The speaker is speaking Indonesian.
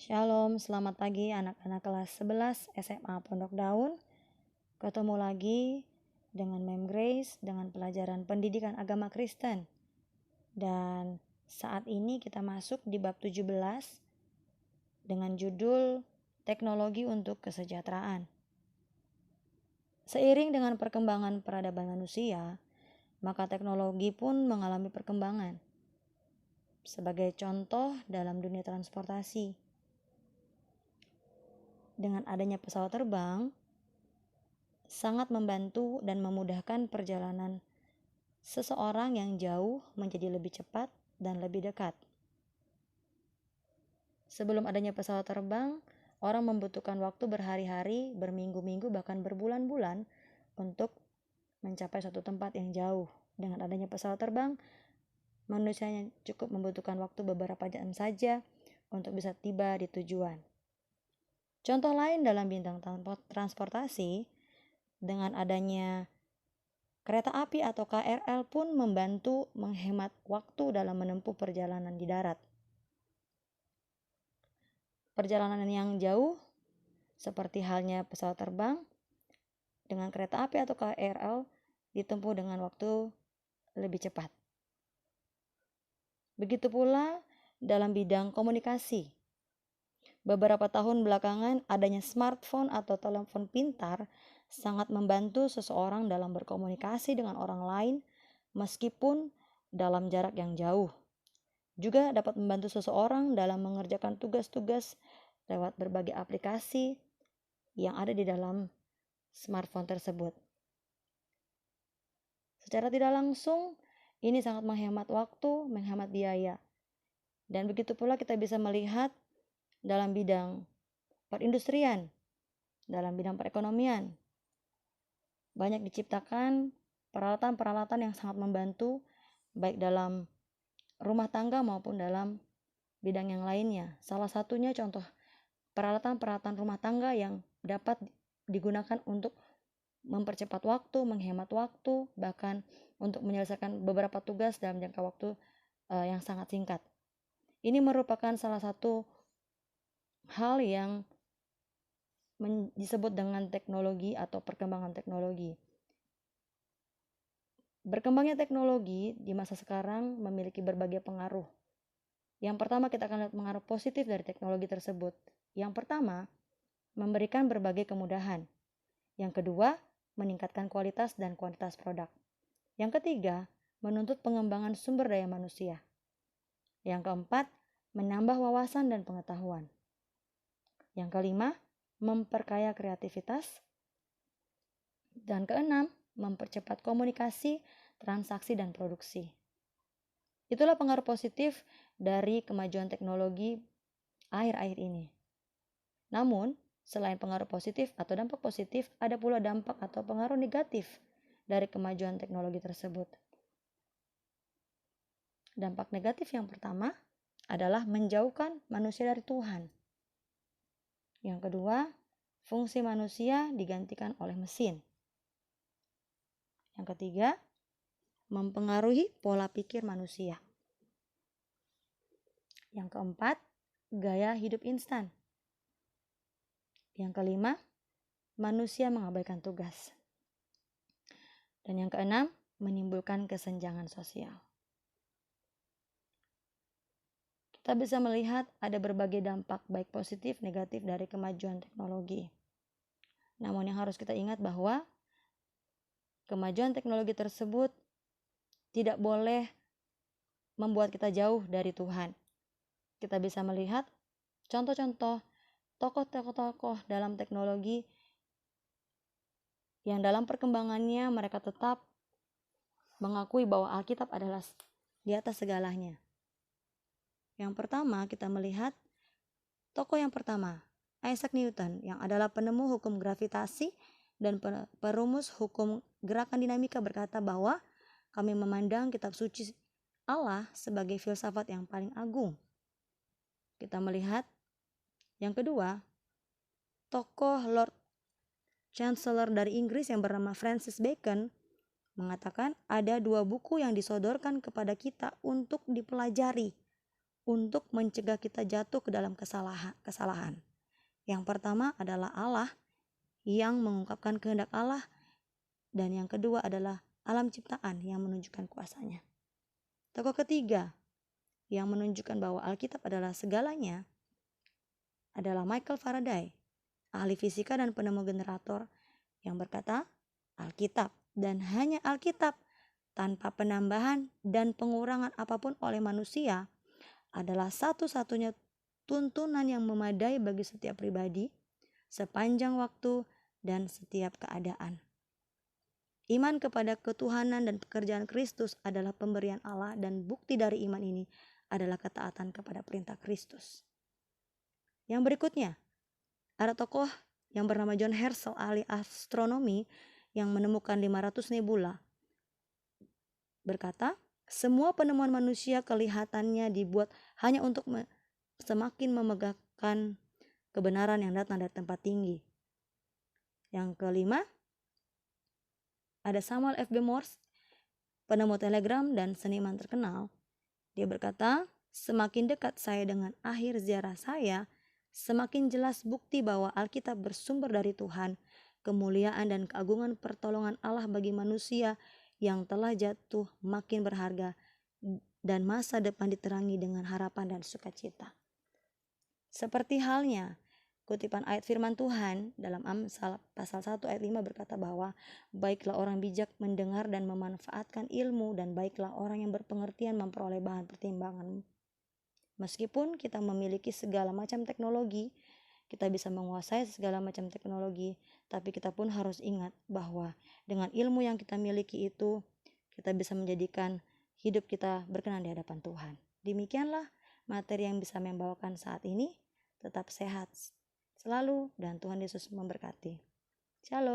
Shalom, selamat pagi anak-anak kelas 11 SMA Pondok Daun. Ketemu lagi dengan Mem Grace dengan pelajaran pendidikan agama Kristen. Dan saat ini kita masuk di bab 17 dengan judul Teknologi untuk Kesejahteraan. Seiring dengan perkembangan peradaban manusia, maka teknologi pun mengalami perkembangan. Sebagai contoh dalam dunia transportasi, dengan adanya pesawat terbang, sangat membantu dan memudahkan perjalanan seseorang yang jauh menjadi lebih cepat dan lebih dekat. Sebelum adanya pesawat terbang, orang membutuhkan waktu berhari-hari, berminggu-minggu, bahkan berbulan-bulan untuk mencapai suatu tempat yang jauh. Dengan adanya pesawat terbang, manusia cukup membutuhkan waktu beberapa jam saja untuk bisa tiba di tujuan. Contoh lain dalam bidang transportasi, dengan adanya kereta api atau KRL pun membantu menghemat waktu dalam menempuh perjalanan di darat. Perjalanan yang jauh, seperti halnya pesawat terbang, dengan kereta api atau KRL ditempuh dengan waktu lebih cepat. Begitu pula dalam bidang komunikasi. Beberapa tahun belakangan adanya smartphone atau telepon pintar sangat membantu seseorang dalam berkomunikasi dengan orang lain meskipun dalam jarak yang jauh. Juga dapat membantu seseorang dalam mengerjakan tugas-tugas lewat berbagai aplikasi yang ada di dalam smartphone tersebut. Secara tidak langsung, ini sangat menghemat waktu, menghemat biaya. Dan begitu pula kita bisa melihat dalam bidang perindustrian, dalam bidang perekonomian. Banyak diciptakan peralatan-peralatan yang sangat membantu baik dalam rumah tangga maupun dalam bidang yang lainnya. Salah satunya contoh peralatan-peralatan rumah tangga yang dapat digunakan untuk mempercepat waktu, menghemat waktu, bahkan untuk menyelesaikan beberapa tugas dalam jangka waktu yang sangat singkat. Ini merupakan salah satu hal yang disebut dengan teknologi atau perkembangan teknologi. Berkembangnya teknologi di masa sekarang memiliki berbagai pengaruh. Yang pertama, kita akan lihat pengaruh positif dari teknologi tersebut. Yang pertama, memberikan berbagai kemudahan. Yang kedua, meningkatkan kualitas dan kuantitas produk. Yang ketiga, menuntut pengembangan sumber daya manusia. Yang keempat, menambah wawasan dan pengetahuan. Yang kelima, memperkaya kreativitas. Dan keenam, mempercepat komunikasi, transaksi, dan produksi. Itulah pengaruh positif dari kemajuan teknologi akhir-akhir ini. Namun, selain pengaruh positif atau dampak positif, ada pula dampak atau pengaruh negatif dari kemajuan teknologi tersebut. Dampak negatif yang pertama adalah menjauhkan manusia dari Tuhan. Yang kedua, fungsi manusia digantikan oleh mesin. Yang ketiga, mempengaruhi pola pikir manusia. Yang keempat, gaya hidup instan. Yang kelima, manusia mengabaikan tugas. Dan yang keenam, menimbulkan kesenjangan sosial. Kita bisa melihat ada berbagai dampak baik positif negatif dari kemajuan teknologi. Namun yang harus kita ingat bahwa kemajuan teknologi tersebut tidak boleh membuat kita jauh dari Tuhan. Kita bisa melihat contoh-contoh tokoh-tokoh dalam teknologi yang dalam perkembangannya mereka tetap mengakui bahwa Alkitab adalah di atas segalanya. Yang pertama, kita melihat tokoh yang pertama, Isaac Newton, yang adalah penemu hukum gravitasi dan perumus hukum gerakan dinamika, berkata bahwa kami memandang kitab suci Allah sebagai filsafat yang paling agung. Kita melihat yang kedua, tokoh Lord Chancellor dari Inggris yang bernama Francis Bacon mengatakan ada dua buku yang disodorkan kepada kita untuk dipelajari. untuk mencegah kita jatuh ke dalam kesalahan. Yang pertama adalah Allah yang mengungkapkan kehendak Allah, dan yang kedua adalah alam ciptaan yang menunjukkan kuasanya. Tokoh ketiga yang menunjukkan bahwa Alkitab adalah segalanya adalah Michael Faraday, ahli fisika dan penemu generator, yang berkata, Alkitab dan hanya Alkitab tanpa penambahan dan pengurangan apapun oleh manusia adalah satu-satunya tuntunan yang memadai bagi setiap pribadi sepanjang waktu dan setiap keadaan. Iman kepada ketuhanan dan pekerjaan Kristus adalah pemberian Allah, dan bukti dari iman ini adalah ketaatan kepada perintah Kristus. Yang berikutnya, ada tokoh yang bernama John Herschel, ahli astronomi yang menemukan 500 nebula, berkata, semua penemuan manusia kelihatannya dibuat hanya untuk semakin memegahkan kebenaran yang datang dari tempat tinggi. Yang kelima, ada Samuel F.B. Morse, penemu telegram dan seniman terkenal. Dia berkata, semakin dekat saya dengan akhir ziarah saya, semakin jelas bukti bahwa Alkitab bersumber dari Tuhan, kemuliaan dan keagungan pertolongan Allah bagi manusia yang telah jatuh makin berharga, dan masa depan diterangi dengan harapan dan sukacita. Seperti halnya kutipan ayat firman Tuhan dalam Amsal pasal 1 ayat 5 berkata bahwa baiklah orang bijak mendengar dan memanfaatkan ilmu, dan baiklah orang yang berpengertian memperoleh bahan pertimbangan. Meskipun kita memiliki segala macam teknologi, kita bisa menguasai segala macam teknologi, tapi kita pun harus ingat bahwa dengan ilmu yang kita miliki itu, kita bisa menjadikan hidup kita berkenan di hadapan Tuhan. Demikianlah materi yang bisa membawakan saat ini. Tetap sehat selalu dan Tuhan Yesus memberkati. Shalom.